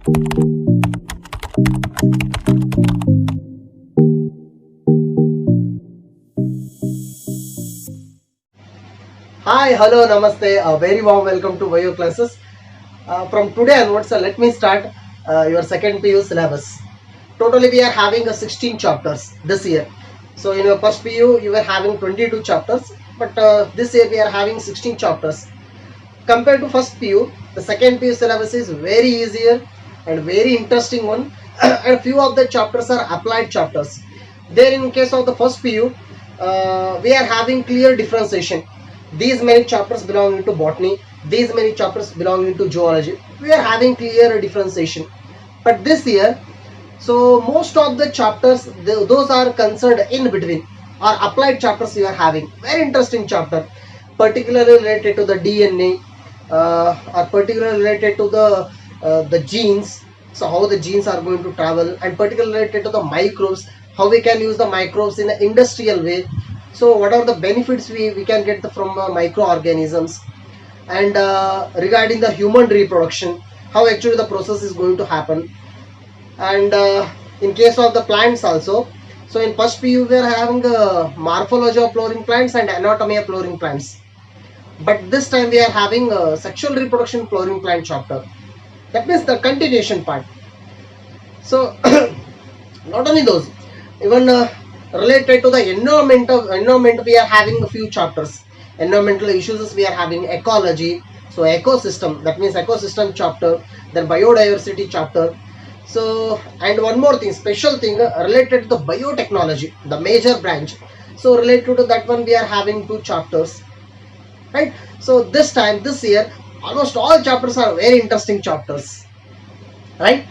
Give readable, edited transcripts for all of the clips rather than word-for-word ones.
Hi, hello, namaste. A very warm welcome to Bio classes. From today onwards, let me start your second PU syllabus. Totally, we are having 16 chapters this year. So, in your first PU, you were having 22 chapters, but this year we are having 16 chapters. Compared to first PU, the second PU syllabus is very easier and very interesting one. And few of the chapters are applied chapters. There, in case of the first PU, we are having clear differentiation. These many chapters belong into botany. These many chapters belong into zoology. We are having clear differentiation. But this year, so most of the chapters, those are concerned in between, are applied chapters we are having. Very interesting chapter, particularly related to the DNA, or particularly related to the genes. So how the genes are going to travel, and particularly related to the microbes, how we can use the microbes in an industrial way. So what are the benefits we can get from microorganisms, and regarding the human reproduction, how actually the process is going to happen. And in case of the plants also, so in first PU we are having morphology of flowering plants and anatomy of flowering plants, but this time we are having sexual reproduction flowering plant chapter. That means the continuation part. So not only those, even related to the environment we are having a few chapters. Environmental issues we are having ecology, so ecosystem, that means ecosystem chapter, then biodiversity chapter. So, and one more thing, special thing related to the biotechnology, the major branch. So related to that one we are having two chapters, right? So this time, this year, almost all chapters are very interesting chapters, right?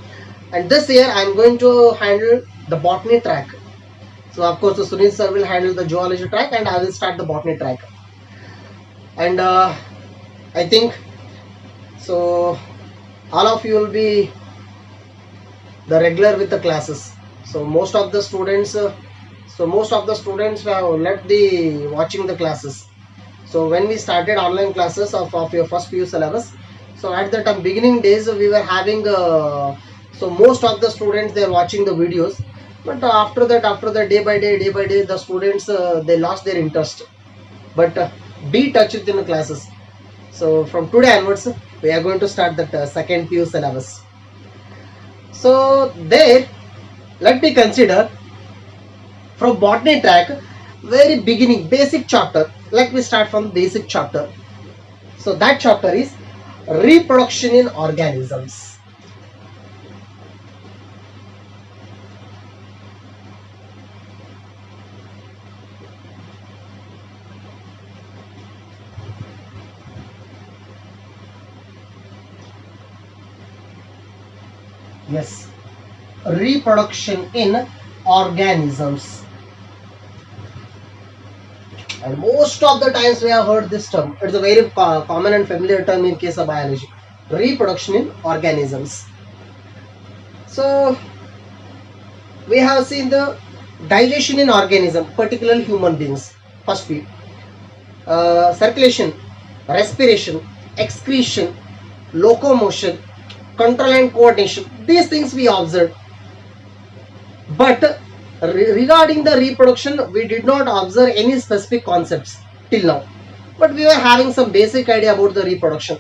And this year I am going to handle the botany track. So of course Sunil sir will handle the zoology track and I will start the botany track. And I think so all of you will be the regular with the classes. So most of the students have left the watching the classes. So when we started online classes of your first PU syllabus, so at the time beginning days we were having so most of the students they are watching the videos, but after that day by day the students they lost their interest. But be touched within the classes. So from today onwards we are going to start that second PU syllabus. So there, let me consider from botany track, very beginning basic chapter. Let me start from basic chapter. So that chapter is reproduction in organisms. Yes, reproduction in organisms. And most of the times we have heard this term. It's a very common and familiar term in case of biology. Reproduction in organisms. So we have seen the digestion in organism, particularly human beings. First P. Circulation, respiration, excretion, locomotion, control and coordination. These things we observed. But regarding the reproduction, we did not observe any specific concepts till now. But we were having some basic idea about the reproduction.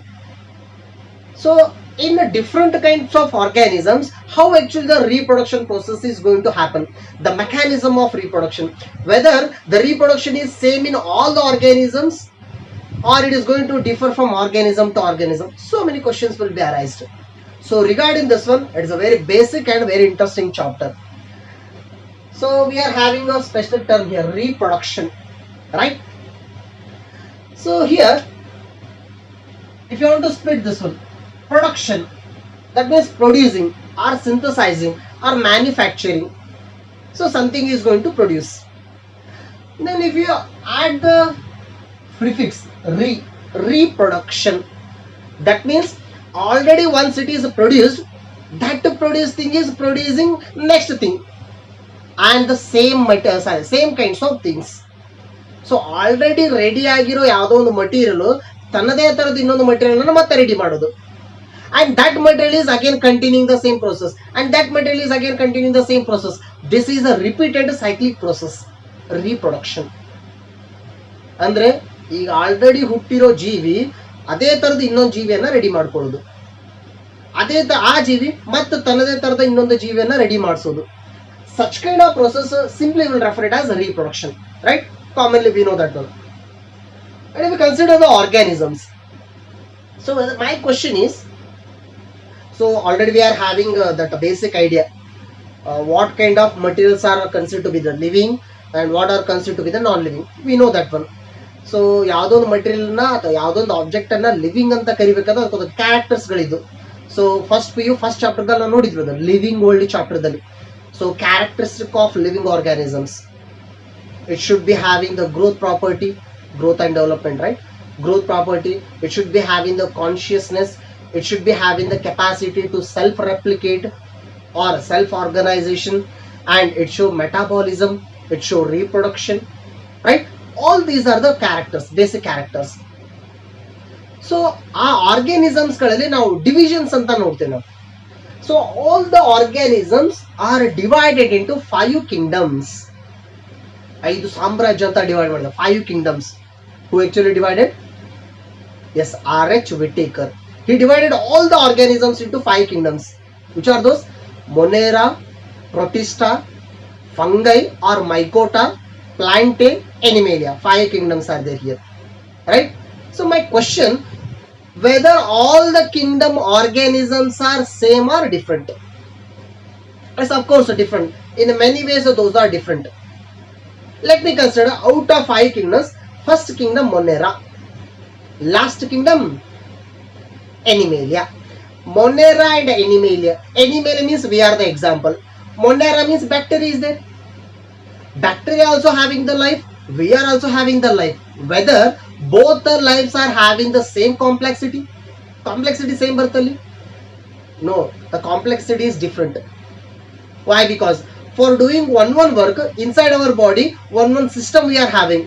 So in different kinds of organisms, how actually the reproduction process is going to happen, the mechanism of reproduction, whether the reproduction is same in all the organisms or it is going to differ from organism to organism. So many questions will be arised. So regarding this one, it is a very basic and very interesting chapter. So we are having a special term here, reproduction, right? So here, if you want to split this one, production, that means producing or synthesizing or manufacturing. So something is going to produce. Then if you add the prefix reproduction, that means already once it is produced, that produced thing is producing next thing and the same material, same kinds of things. So already ready agiro yavado ಒಂದು material ತನ್ನದೇ ತರದ ಇನ್ನೊಂದು material ಮತ್ತೆ ready ಮಾಡೋದು. and that material is again continuing the same process, and that material is again continuing the same process. This is a repeated cyclic process, reproduction. ಅಂದ್ರೆ ಈಗ already ಹುಟ್ಟಿರೋ ಜೀವಿ ಅದೇ ತರದ ಇನ್ನೊಂದು ಜೀವಿಯನ್ನ ರೆಡಿ ಮಾಡ್ಕೊಳ್ಳೋದು, ಆ ಜೀವಿ ಮತ್ತು ತನ್ನದೇ ತರದ ಇನ್ನೊಂದು ಜೀವಿಯನ್ನ ರೆಡಿ ಮಾಡಿಸೋದು. Such kind of process simply will refer it as reproduction, right? Commonly we know that one. And if we consider the organisms, so my question is, so already we are having that basic idea, what kind of materials are considered to be the living and what are considered to be the non-living. We know that one. So ಯಾವುದೊಂದು ಮಟೀರಿಯಲ್ನ ಅಥವಾ ಯಾವುದೊಂದು object ಅನ್ನ living ಅಂತ ಕರಿಬೇಕಾದ್ರೆ ಅದಕ್ಕೊಂದು characters ಗಳಿದ್ದು. So first ಚಾಪ್ಟರ್ದಲ್ಲಿ ನಾವು ನೋಡಿದ್ವಿ ಅದು ಲಿವಿಂಗ್ ವರ್ಲ್ಡ್ ಚಾಪ್ಟರ್ದಲ್ಲಿ. So characteristic of living organisms, it should be having the growth property, growth and development, right? Growth property, it should be having the consciousness, it should be having the capacity to self replicate or self organization, and it show metabolism, it show reproduction, right? All these are the characters, basic characters. So ಆ organisms ಗಳಲ್ಲಿ ನಾವು divisions ಅಂತ ನೋಡ್ತೇವೆ ನಾವು. So all the organisms are divided into 5 kingdoms. 5 ಸಾಮ್ರಾಜ್ಯ ಅಂತ divide ಮಾಡಿದ 5 kingdoms. Who actually divided? Yes, R.H. Whitaker. He divided all the organisms into 5 kingdoms. Which are those? Monera, Protista, Fungi or Mycota, Plantae, Animalia. 5 kingdoms are there here, right? So my question, whether all the kingdom organisms are same or different? Yes, of course different. In many ways those are different. Let me consider out of 5 kingdoms, first kingdom Monera, last kingdom Animalia. Monera and Animalia. Animalia means we are the example. Monera means bacteria is there. Bacteria also having the life. We are also having the life. Whether both the lives are having the same complexity? Complexity same birthly? No, the complexity is different. Why? Because for doing one work inside our body, one system we are having.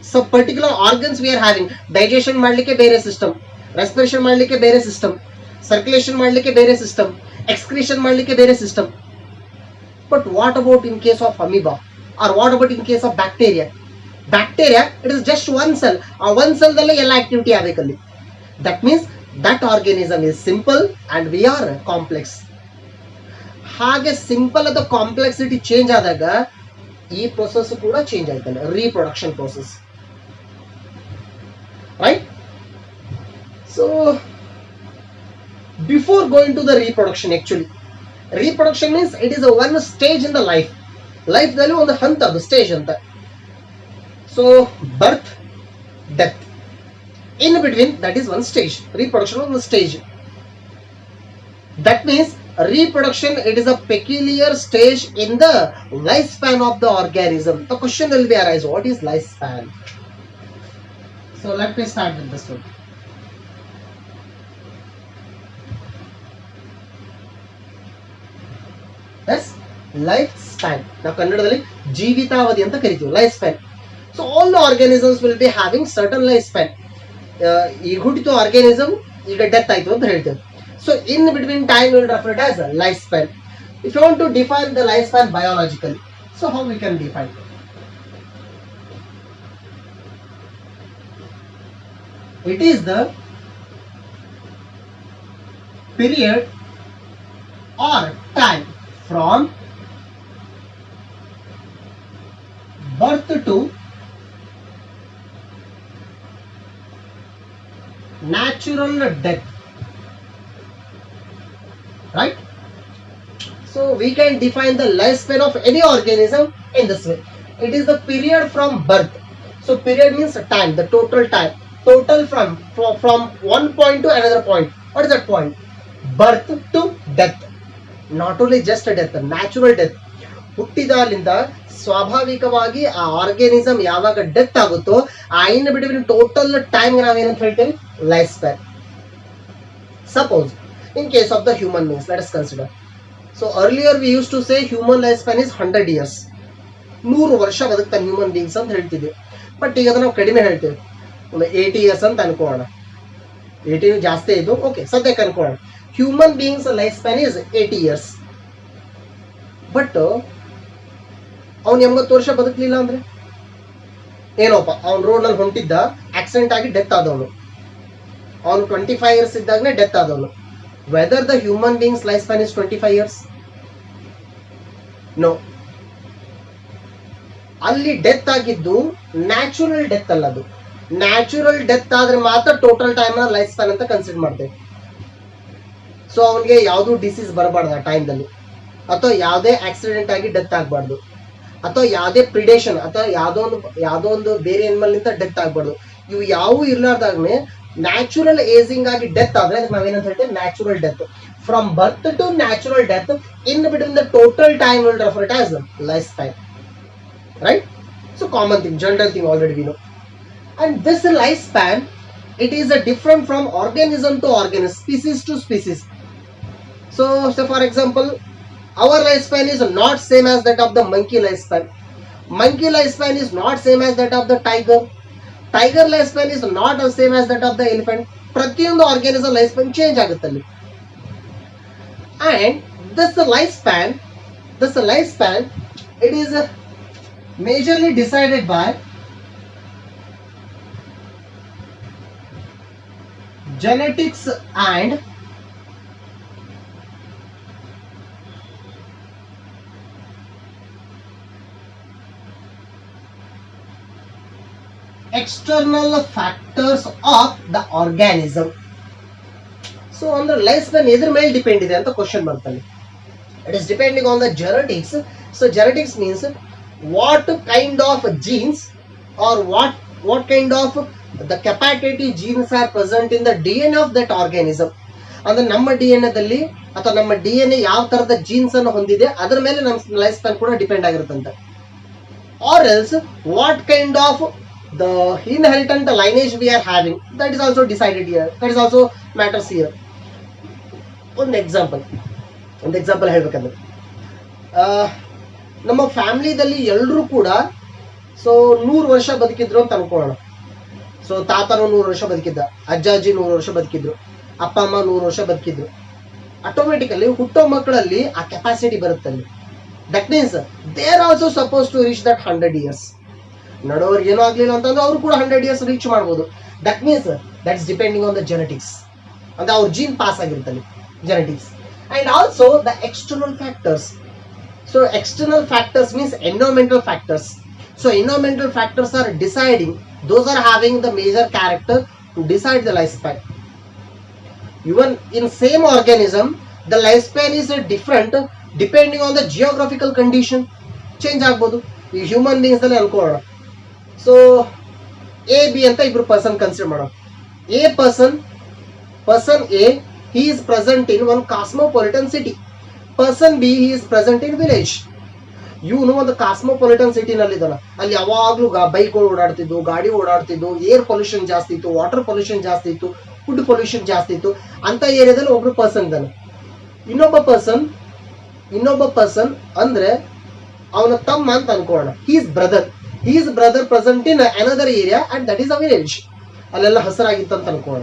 So particular organs we are having. Digestion ಮಾಡಲಿಕ್ಕೆ ಬೇರೆ system, respiration ಮಾಡಲಿಕ್ಕೆ ಬೇರೆ system, circulation ಮಾಡಲಿಕ್ಕೆ ಬೇರೆ system, excretion ಮಾಡಲಿಕ್ಕೆ ಬೇರೆ system. But what about in case of amoeba, or what about in case of bacteria? Bacteria, it is just one cell. ಆ one cell ದಲ್ಲೇ ಎಲ್ಲ activity ಆಗಬೇಕಲ್ಲಿ. That means that organism is simple and we are complex. ಹಾಗೆ simple ಅಥವಾ complexity change ಆದಾಗ ಈ process ಕೂಡ change ಆಯ್ತಲ್ಲ, reproduction process, right? So before going to the reproduction, actually reproduction means it is a one stage in the life ದಲ್ಲಿ ಒಂದು ಹಂತ, ಅದು ಸ್ಟೇಜ್ ಅಂತ. So birth, death, in between, that is one stage. Reproduction is one stage. That means reproduction, it is a peculiar stage in the lifespan of the organism. The question will be arise, what is lifespan? So let me start with this one. Yes, lifespan. Now ಕನ್ನಡದಲ್ಲಿ ಜೀವಿತಾವಧಿ ಅಂತ ಕರಿತೀವಿ, life span. So all the organisms will be having certain lifespan. ಈಗ ಹುಟ್ಟಿತು organism, ಈಗ death ಆಯ್ತು ಅಂತ ಹೇಳ್ತೇವೆ. So in between time we will refer it as a lifespan. If you want to define the lifespan biologically, so how we can define it? It is the period or time from birth to natural death, right? So we can define the lifespan of any organism in this way. It is the period from birth. So period means time, the total time, total from one point to another point. What is that point? Birth to death. Not only just a death, natural death. ಹುಟ್ಟಿದಾಲಿಂದ ಸ್ವಾಭಾವಿಕವಾಗಿ ಆ organism ಯಾವಾಗ death ಆಗುತ್ತೋ ಆ in between total time ನಾವೇನಂತ ಹೇಳ್ತೇವೆ, life span. Suppose in case of the human beings, let us consider. So earlier we use to say human life span is 100 years. 100 ವರ್ಷ ಬದುಕ್ತಾನೆ human beings ಅಂತ ಹೇಳ್ತಿದ್ವಿ. But ಈಗ ನಾವು ಕಡಿಮೆ ಹೇಳ್ತೇವೆ, ಒಂದು 80 years ಅಂತ ಅನ್ಕೋಣ. 80 ಜಾಸ್ತಿ ಆಯ್ತು, ಓಕೆ ಸದ್ಯಕ್ಕೆ ಅನ್ಕೋಣ. Human beings lifespan is 80 years. But ಅವ್ನು 80 ವರ್ಷ ಬದುಕಲಿಲ್ಲ ಅಂದ್ರೆ ಏನೋಪ್ಪ, ಅವ್ನು ರೋಡ್ ನಲ್ಲಿ ಹೊಂಟಿದ್ದ, ಆಕ್ಸಿಡೆಂಟ್ ಆಗಿ ಡೆತ್ ಆದವನು, ಅವನು 25 years ಇದ್ದಾಗನೇ ಡೆತ್ ಆದವನು. Whether the human beings life span is 25 years? No. ಅಲ್ಲಿ ಡೆತ್ ಆಗಿದ್ದು ನ್ಯಾಚುರಲ್ ಡೆತ್ ಅಲ್ಲ, ಅದು ನ್ಯಾಚುರಲ್ ಡೆತ್ ಆದ್ರೆ ಮಾತ್ರ ಟೋಟಲ್ ಟೈಮ್ ಲೈಫ್ ಸ್ಪ್ಯಾನ್ ಅಂತ ಕನ್ಸಿಡರ್ ಮಾಡ್ತೇವೆ. ಸೊ ಅವನಿಗೆ ಯಾವ್ದು ಡಿಸೀಸ್ ಬರಬಾರ್ದು ಆ ಟೈಮ್ದಲ್ಲಿ, ಅಥವಾ ಯಾವುದೇ ಆಕ್ಸಿಡೆಂಟ್ ಆಗಿ ಡೆತ್ ಆಗಬಾರ್ದು, ಅಥವಾ ಯಾವುದೇ ಪ್ರಿಡೇಷನ್ ಅಥವಾ ಯಾವುದೋ ಒಂದು ಬೇರೆ ಎನಿಮಲ್ ನಿಂದ ಡೆತ್ ಆಗಬಾರ್ದು. ಇವು ಯಾವೂ ಇರ್ಲಾರ್ದಾಗನೆ ನ್ಯಾಚುರಲ್ ಏಜಿಂಗ್ ಆಗಿ ಡೆತ್ ಆದ್ರೆ ನಾವೇನಂತ ಹೇಳ್ತೇವೆ, natural death. From birth to natural death, in between the total time will refer it as life span, right? So common thing, general thing already we know. And this lifespan, it is a different from organism to organism, species to species. So for example, our lifespan is not same as that of the monkey lifespan. Monkey lifespan is not same as that of the tiger. Tiger lifespan is not the same as that of the elephant. ಪ್ರತಿಯೊಂದು organism life span change ಆಗುತ್ತಲ್ಲಿ. And this lifespan, it is majorly decided by genetics and external factors of the organism. So on the lifespan ಎದ್ರ ಮೇಲೆ depend ಇದೆ ಅಂತ question ಬರ್ತದೆ. It is depending on the genetics. So genetics means what kind of genes or what kind of the capacity genes are present in the DNA of that organism. ಅಂದ್ರೆ ನಮ್ಮ DNA ದಲ್ಲಿ ಅಥವಾ ನಮ್ಮ DNA ಯಾವ ತರದ jeans ಅನ್ನು ಹೊಂದಿದೆ ಅದರ ಮೇಲೆ ನಮ್ಮ ಲೈಫ್ ಸ್ಪ್ಯಾನ್ ಕೂಡ depend ಆಗಿರುತ್ತಂತೆ. Or else what kind of the inheritant lineage we are having, that is also decided here, that is also matters here. ಒಂದು ಎಕ್ಸಾಂಪಲ್ ಹೇಳ್ಬೇಕಂದ್ರೆ, ನಮ್ಮ ಫ್ಯಾಮಿಲಿದಲ್ಲಿ ಎಲ್ಲರೂ ಕೂಡ ಸೊ 100 ವರ್ಷ ಬದುಕಿದ್ರು ಅಂತ ಅನ್ಕೊಳ್ಳೋಣ. ಸೊ ತಾತನು 100 ವರ್ಷ ಬದುಕಿದ್ದ, ಅಜ್ಜಾಜಿ 100 ವರ್ಷ ಬದುಕಿದ್ರು, ಅಪ್ಪ ಅಮ್ಮ 100 ವರ್ಷ ಬದುಕಿದ್ರು. ಆಟೋಮೆಟಿಕಲಿ ಹುಟ್ಟೋ ಮಕ್ಕಳಲ್ಲಿ ಆ ಕೆಪಾಸಿಟಿ ಬರುತ್ತಲ್ಲಿ. That means they are also suppose to reach that 100 years. ನಡೋರ್ಗೆ ಏನೋ ಆಗ್ಲಿಲ್ಲ ಅಂತಂದ್ರೆ ಅವರು ಕೂಡ 100 years ರೀಚ್ ಮಾಡ್ಬೋದು. That means that is depending on the genetics, ಅಂದ್ರೆ ಅವ್ರ ಜೀನ್ ಪಾಸ್ ಆಗಿರುತ್ತಲ್ಲಿ, genetics. And also the external factors. So external factors means environmental factors. So environmental factors are deciding, those are having the major character to decide the lifespan. Even in same organism, the lifespan is different depending on the geographical condition. Change ಆಗ್ಬೋದು. ಈ human beings ಅಲ್ಲಿ ಅನ್ಕೊಳ್ಳೋಣ. So A B ಅಂತ ಇಬ್ರು person consider ಮಾಡೋಣ. Person A, he is present in one cosmopolitan city. Person B, he is present in village. ಇವನು ಒಂದು cosmopolitan ಸಿಟಿನಲ್ಲಿ ಇದ್ದಾನ, ಅಲ್ಲಿ ಯಾವಾಗ್ಲೂ ಬೈಕ್ಗಳು ಓಡಾಡ್ತಿದ್ವು, ಗಾಡಿ ಓಡಾಡ್ತಿದ್ವು, ಏರ್ ಪೊಲ್ಯೂಷನ್ ಜಾಸ್ತಿ ಇತ್ತು, ವಾಟರ್ ಪೊಲ್ಯೂಷನ್ ಜಾಸ್ತಿ ಇತ್ತು, ಫುಡ್ ಪೊಲ್ಯೂಷನ್ ಜಾಸ್ತಿ ಇತ್ತು. ಅಂತ ಏರಿಯಾದಲ್ಲಿ ಒಬ್ರು ಪರ್ಸನ್ ಇದ್ದಾನೆ. ಇನ್ನೊಬ್ಬ ಪರ್ಸನ್ ಅಂದ್ರೆ ಅವನ ತಮ್ಮ ಅಂತ ಅನ್ಕೋಣ, he's brother present in another area and that is a village. ಅಲ್ಲೆಲ್ಲ ಹಸರಾಗಿತ್ತು ಅಂತ ಅನ್ಕೋಣ.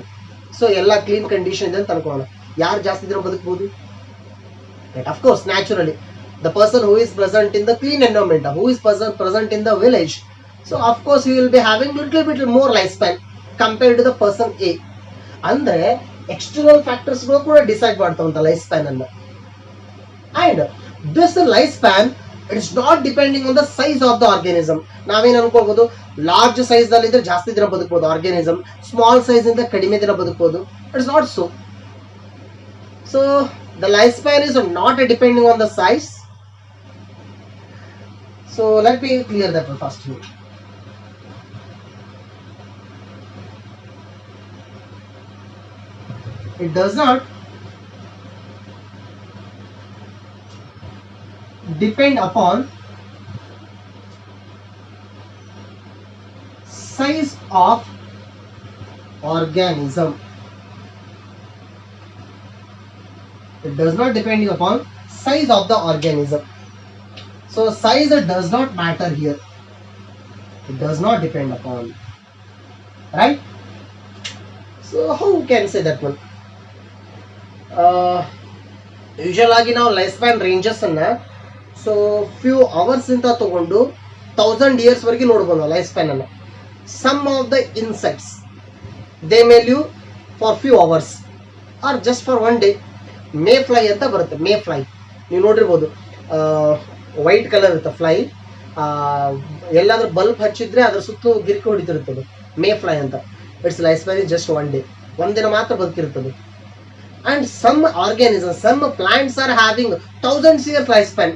ಸೊ ಎಲ್ಲ ಕ್ಲೀನ್ ಕಂಡೀಷನ್ ಇದೆ ಅಂತ ಅನ್ಕೋಣ. ಯಾರು ಜಾಸ್ತಿ ಇದ್ರೆ ಬದುಕಬಹುದು? Right, of course, naturally, the person who is present in the clean environment, who is present in the village, so of course he will be having little bit more lifespan compared to the person A. ಅಂದ್ರೆ external factors ಗಳು ಕೂಡ decide ಮಾಡ್ತಾವಂತ life span ಅನ್ನ. And this lifespan, it is not depending on the size of the organism. ನಾವೇನ್ ಅನ್ಕೋಬಹುದು, large size ನಲ್ಲಿ ಇದ್ರೆ ಜಾಸ್ತಿ ದಿನ ಬದುಕಬಹುದು ಆರ್ಗಾನಿಸಮ್, ಸ್ಮಾಲ್ ಸೈಜ್ ಇಂದ ಕಡಿಮೆ ದಿನ ಬದುಕಬಹುದು. It's not so. So the lifespan is not depending on the size. So let me clear that one first. It does not depend upon size of organism. It does not depending upon size of the organism. So size does not matter here. It does not depend upon, right? So how can say that one? Usual ಆಗಿ ನಾವು life span ranges ಅನ್ನ so few hours ಇಂದ ತಗೊಂಡು 1000 years ವರೆಗೆ ನೋಡ್ಬೋದು life span ಅನ್ನ. Some of the insects they may live for few hours or just for one day. May fly ಅಂತ ಬರುತ್ತೆ. ಮೇ ಫ್ಲೈ ನೀವು ನೋಡಿರ್ಬೋದು, ವೈಟ್ ಕಲರ್ ಇರುತ್ತೆ ಫ್ಲೈ. ಎಲ್ಲಾದ್ರೂ ಬಲ್ಬ್ ಹಚ್ಚಿದ್ರೆ ಅದ್ರ ಸುತ್ತು ಗಿರ್ಕಿ ಹೊಡಿತಿರುತ್ತದೆ. ಮೇ ಫ್ಲೈ ಅಂತ. Its life span is just one day, ಒಂದಿನ ಮಾತ್ರ ಬದುಕಿರುತ್ತದೆ. And some organism, some plants are having thousands years life span.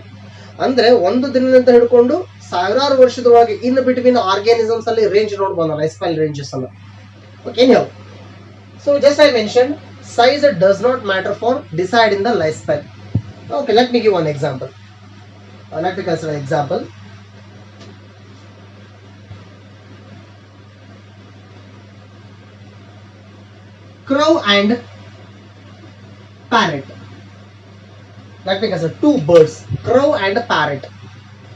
ಅಂದ್ರೆ ಒಂದು ದಿನದಿಂದ ಹಿಡ್ಕೊಂಡು ಸಾವಿರಾರು ವರ್ಷದೊಳಗೆ ಇನ್ ಬಿಟ್ವೀನ್ ಆರ್ಗ್ಯಾನಿಸಮ್ಸ್ ಅಲ್ಲಿ ರೇಂಜ್ ನೋಡ್ಬೋದು, ಲೈಫ್ ಸ್ಪ್ಯಾನ್ ರೇಂಜಸ್ ಅನ್ನ. Okay, anyhow, so just I mentioned size does not matter for deciding the lifespan. Okay, let me give one example. Let me consider an example. Crow and parrot. Let me consider two birds, crow and parrot.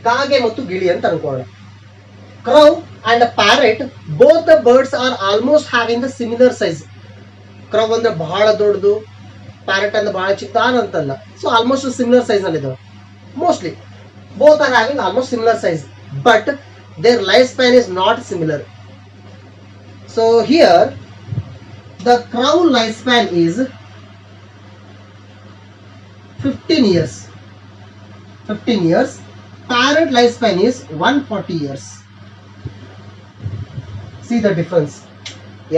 ಕಾಗೆ ಮತ್ತು ಗಿಳಿ ಅಂತ ಅನ್ಕೊಳ್ಳೋಣ. Crow and parrot, both the birds are almost having the similar size. Crow ಅಂದ್ರೆ ಬಹಳ ದೊಡ್ಡದು, parrot ಅಂದ್ರೆ ಬಹಳ ಚಿಕ್ಕದಾನಂತಲ್ಲ. So almost similar size ನಲ್ಲಿ ಇದಾವೆ. Mostly both are having almost similar size, but their life span is not similar. So here the crow life span is 15 years. 15 years. Parrot life span is 140 years. See the difference.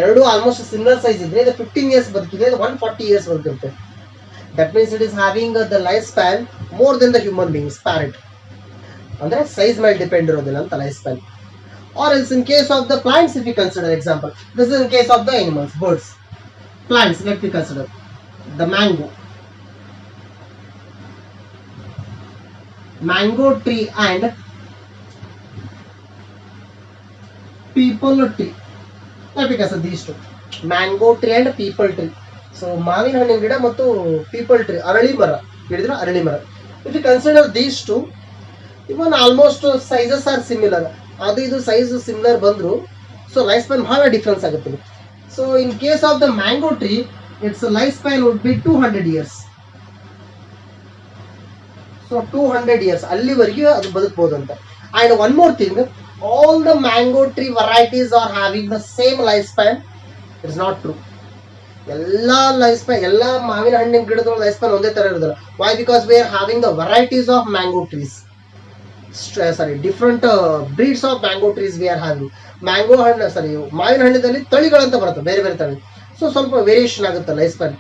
ಎರಡು almost similar size ಇದ್ರೆ ಇದು 15 years ಬದುಕಿದೆ, 140 years ಬದುಕಿರುತ್ತೆ. That means it is having the life span more than the human beings. Parrot ಅಂದ್ರೆ size ಮೇಲೆ depend ಇರೋದಿಲ್ಲ ಅಂತ life span. Or else in case of the plants, if you consider example, this is in case of the animals, birds. Plants, let you consider the mango tree and people tree. Let me consider these two, mango tree and people tree. So ಮಾವಿನ ಹಣ್ಣಿನ ಗಿಡ ಮತ್ತು people tree, ಅರಳಿ ಮರ ಹಿಡಿದ್ರೆ ಅರಳಿ ಮರ. If you consider these two, even almost sizes are similar. ಅದು ಇದು ಸೈಜ್ ಸಿಮಿಲರ್ ಬಂದ್ರು, ಸೊ ಲೈಫ್ ಸ್ಪ್ಯಾನ್ ಬಹಳ ಡಿಫ್ರೆನ್ಸ್ ಆಗುತ್ತೆ. So in case of the mango tree, its life span would be 200 years. So 200 years ಅಲ್ಲಿವರೆಗೆ ಅದು ಬದುಕಬಹುದು ಅಂತ. And one more thing, all the mango tree varieties are having the same life span. It's not true. ಎಲ್ಲಾ life span, ಎಲ್ಲಾ ಮಾವಿನ ಹಣ್ಣಿನ ಗಿಡದ life span ಒಂದೇ ತರ ಇರೋದಿಲ್ಲ. Why? Because we are having the varieties of mango trees. Different breeds of mango trees we are having. Mango ಹಣ್ಣು ಮಾವಿನ ಹಣ್ಣಿನಲ್ಲಿ ತಳಿಗಳಂತ ಬರುತ್ತೆ, ಬೇರೆ ಬೇರೆ ತಳಿ. ಸೊ ಸ್ವಲ್ಪ ವೇರಿಯೇಷನ್ ಆಗುತ್ತೆ ಲೈಫ್ ಸ್ಪ್ಯಾನ್.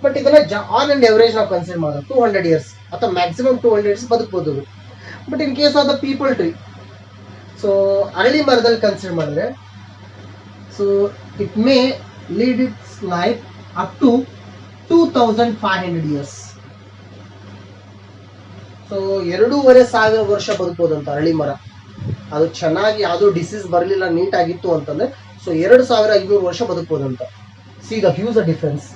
ಬಟ್ ಇದನ್ನ ಆನ್ ಅಂಡ್ ಎವರೇಜ್ ನಾವು ಕನ್ಸಿಡರ್ ಮಾಡೋದು 200 years ಅಥವಾ ಮ್ಯಾಕ್ಸಿಮಮ್ 200 years ಬದುಕಬಹುದು. But in case of the peepal tree, so ಅರಳಿ ಮರದಲ್ಲಿ ಕನ್ಸಿಡರ್ ಮಾಡಿದ್ರೆ, so it may lead its life up to 2500 years. So 2500 ವರ್ಷ ಬದುಕಬಹುದಂತ ಅರಳಿ ಮರ. ಅದು ಚೆನ್ನಾಗಿ ಯಾವುದೋ ಡಿಸೀಸ್ ಬರಲಿಲ್ಲ, ನೀಟ್ ಆಗಿತ್ತು ಅಂತಂದ್ರೆ, ಸೊ 2500 ವರ್ಷ ಬದುಕಬಹುದಂತ. See the huge difference,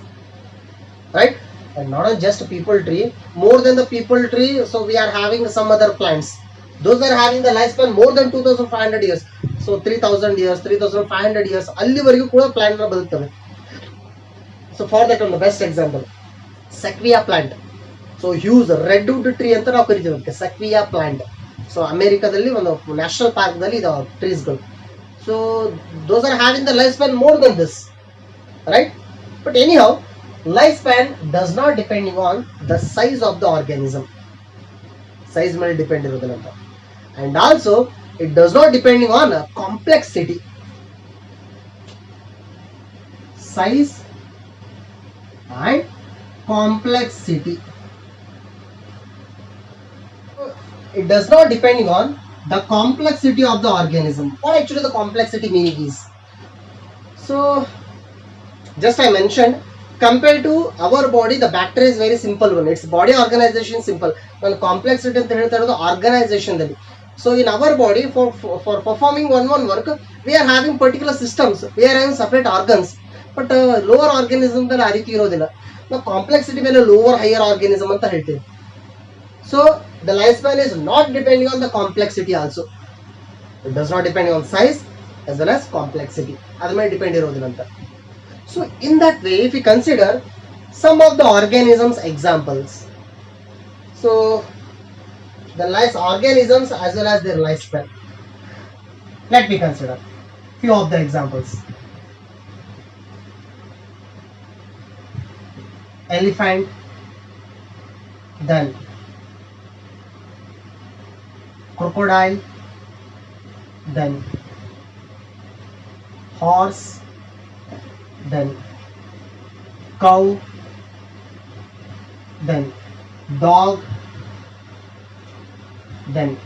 right? And not just people tree, more than the people tree, so we are having some other plants. Those are having the lifespan more than 2500 years. So 3000 years, 3500 years ಅಲ್ಲಿವರೆಗೂ ಕೂಡ plant ನ ಬದುಕ್ತವೆ. So for that ಒಂದು best example, sequoia plant. So huge redwood tree ಅಂತ ನಾವು ಕರಿತೀವಿ ಸಕ್ವಿಯಾ plant. So ಅಮೆರಿಕಾದಲ್ಲಿ ಒಂದು ನ್ಯಾಷನಲ್ ಪಾರ್ಕ್ ದಲ್ಲಿ ಇದಾವೆ ಟ್ರೀಸ್ಗಳು. So those are having the life span more than this, right? But anyhow, lifespan does not depending on the size of the organism. Size ಮೇಲೆ depend ಇರೋದಿಲ್ಲ ಅಂತ. And also it does not depending on complexity. Size and complexity. It does not depending on the complexity of the organism. What actually the complexity meaning is? So just I mentioned, compared to our body, the bacteria is very simple one. Its body organization is simple. When complexity ಅಂತ ಹೇಳ್ತಾ ಇರೋದು organisation ದಲ್ಲಿ. So in our body, for performing one work, we are having particular systems. We are having separate organs. But lower organism ದಲ್ಲಿ ಆ ರೀತಿ ಇರೋದಿಲ್ಲ. ನಾವು complexity ಮೇಲೆ lower higher organism ಅಂತ ಹೇಳ್ತೀವಿ. So the lifespan is not depending on the complexity also. It does not depend on size as well as complexity. ಅದ್ರ ಮೇಲೆ ಡಿಪೆಂಡ್ ಇರೋದಿಲ್ಲ ಅಂತ. So in that way, if we consider Some of the organisms examples. So the life organisms as well as their lifespan. Let me consider few of the examples. Elephant, then crocodile, then horse, then cow, then dog, then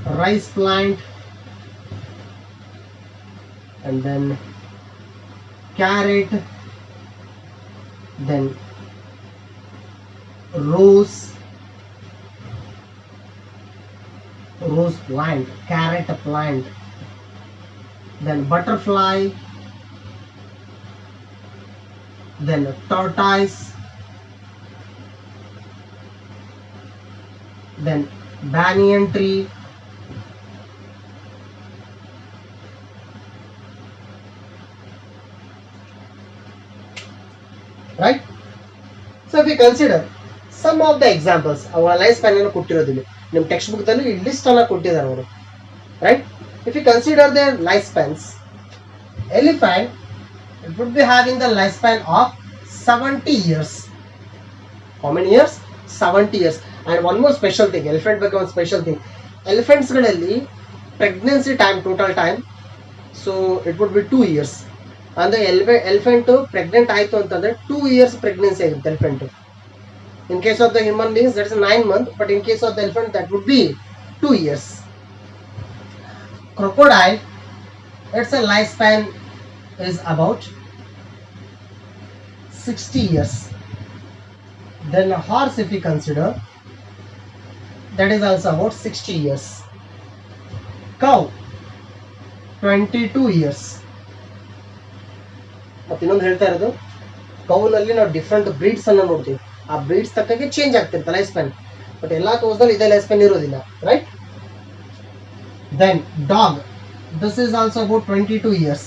rice plant, and then carrot, then rose plant, carrot plant, then butterfly, then tortoise, then banyan tree, right? So if you consider some of the examples, our life span ಅನ್ನು ಕೊಟ್ಟಿರೋದಿಲ್ಲ ನಿಮ್ಮ text book ದಲ್ಲಿ ಈ list ಅನ್ನು ಕೊಟ್ಟಿದ್ದಾರೆ ಅವರು, right? If you consider their lifespans, elephant, it would be having the lifespan of 70 years. How many years? 70 years. And one more special thing, elephant ಬಗ್ಗೆ ಒಂದು special thing, elephants ಗಳಲ್ಲಿ pregnancy time, total time, so it would be 2 years. ಅಂದ್ರೆ elephant pregnant ಆಯ್ತು ಅಂತಂದ್ರೆ 2 years pregnancy ಆಗಿರುತ್ತೆ elephant. In case of the human beings, that's 9 months, but in case of the elephant, that would be 2 years. Crocodile, its lifespan is about 60 years. Then a horse, if you consider, that is also about 60 years. Cow, 22 years. ಮತ್ತೆ ಇನ್ನೊಂದು ಹೇಳ್ತಾ ಇರೋದು, ಕೌನಲ್ಲಿ ನಾವು different breeds ಅನ್ನು ನೋಡ್ತೀವಿ, ಆ breeds ತಕ್ಕಂಗೆ change ಆಗ್ತಿರುತ್ತೆ ಲೈಫ್ ಸ್ಪ್ಯಾನ್, ಬಟ್ ಎಲ್ಲಾ ಕೋಸ್ದಲ್ಲಿ ಇದೇ ಲೈಫ್ ಸ್ಪ್ಯಾನ್ ಇರೋದಿಲ್ಲ, right? Then dog, this is also about 22 years.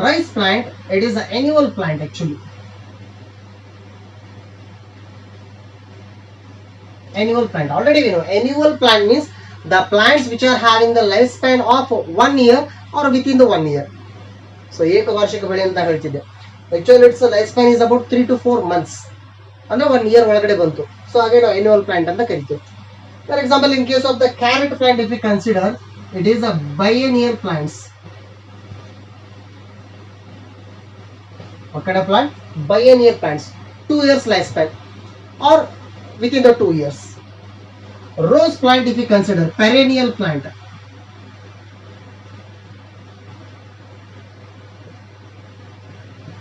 Rice plant, it is an annual plant actually. Annual plant, already we know annual plant means the plants which are having the lifespan of 1 year or within the 1 year. So ಏಕ ವಾರ್ಷಿಕ ಬೆಳೆ ಅಂತ ಹೇಳ್ತಿದ್ದೆ, actually its lifespan is about 3 to 4 months, ಅಂದ್ರೆ 1 year ಒಳಗಡೆ ಬಂತು. So ಹಾಗೆ ನಾವು annual plant ಅಂತ ಕರಿತೀವಿ. For example, in case of the carrot plant, if we consider, it is a biennial plants. What kind of plant? Biennial plants, 2 years lifespan or within the 2 years. Rose plant, if you consider, perennial plant.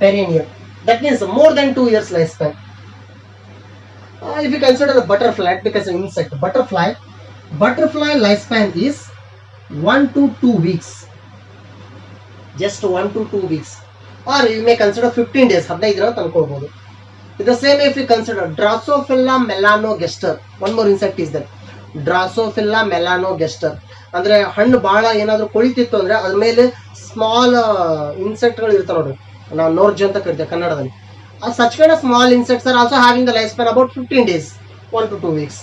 Perennial, that means more than 2 years lifespan. If you consider the butterfly, because an insect, butterfly lifespan is 1 to 2 weeks, just 1 to 2 weeks, or you may consider 15 days, 15 ದಿನ ತಂದ್ಕೊಳ್ಬಹುದು. The same if you consider Drosophila melanogaster, one more insect is there, Drosophila melanogaster, ಅಂದ್ರೆ ಹಣ್ಣು ಬಹಳ ಏನಾದರೂ ಕೊಳಿತಿತ್ತು ಅಂದ್ರೆ ಅದ್ರ ಮೇಲೆ small ಇನ್ಸೆಕ್ಟ್ಗಳು ಇರ್ತಾವೆ ನೋಡ್ರಿ, ನಾವು ನೋರ್ಜ್ ಅಂತ ಕರಿತೇವೆ ಕನ್ನಡದಲ್ಲಿ. Such kind of small insects are also having the lifespan about 15 days, 1 to 2 weeks.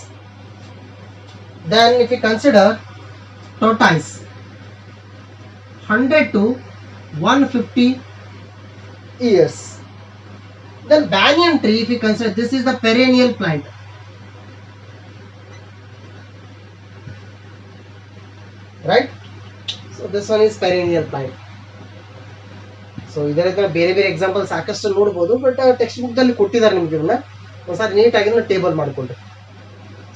Then if you consider tortoise, 100 to 150 years. Then banyan tree, if you consider, this is the perennial plant. Right? So this one is perennial plant. So ಇದರ ಬೇರೆ ಬೇರೆ example ಸಾಕಷ್ಟು ನೋಡ್ಬೋದು, but text book ದಲ್ಲಿ ಕೊಟ್ಟಿದ್ದಾರೆ ನಿಮ್ಗೆ, ಇದನ್ನ ಒಂದ್ಸಾರಿ ನೀಟಾಗಿ ಟೇಬಲ್ ಮಾಡಿಕೊಂಡ್ರೆ.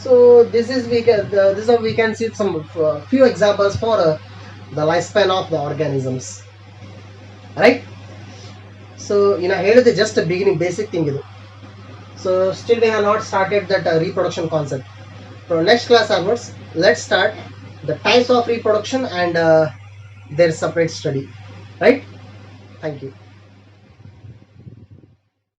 So this is we can see some few examples for the life span of the organisms, right? So ಇನ್ನು ಹೇಳಿದೆ ಜಸ್ಟ್ ಬಿಗಿನಿಂಗ್ ಬೇಸಿಕ್ ಥಿಂಗ್ ಇದು. So still we have not started that reproduction concept. From next class onwards, let's start the types of reproduction and their separate study, right? Thank you.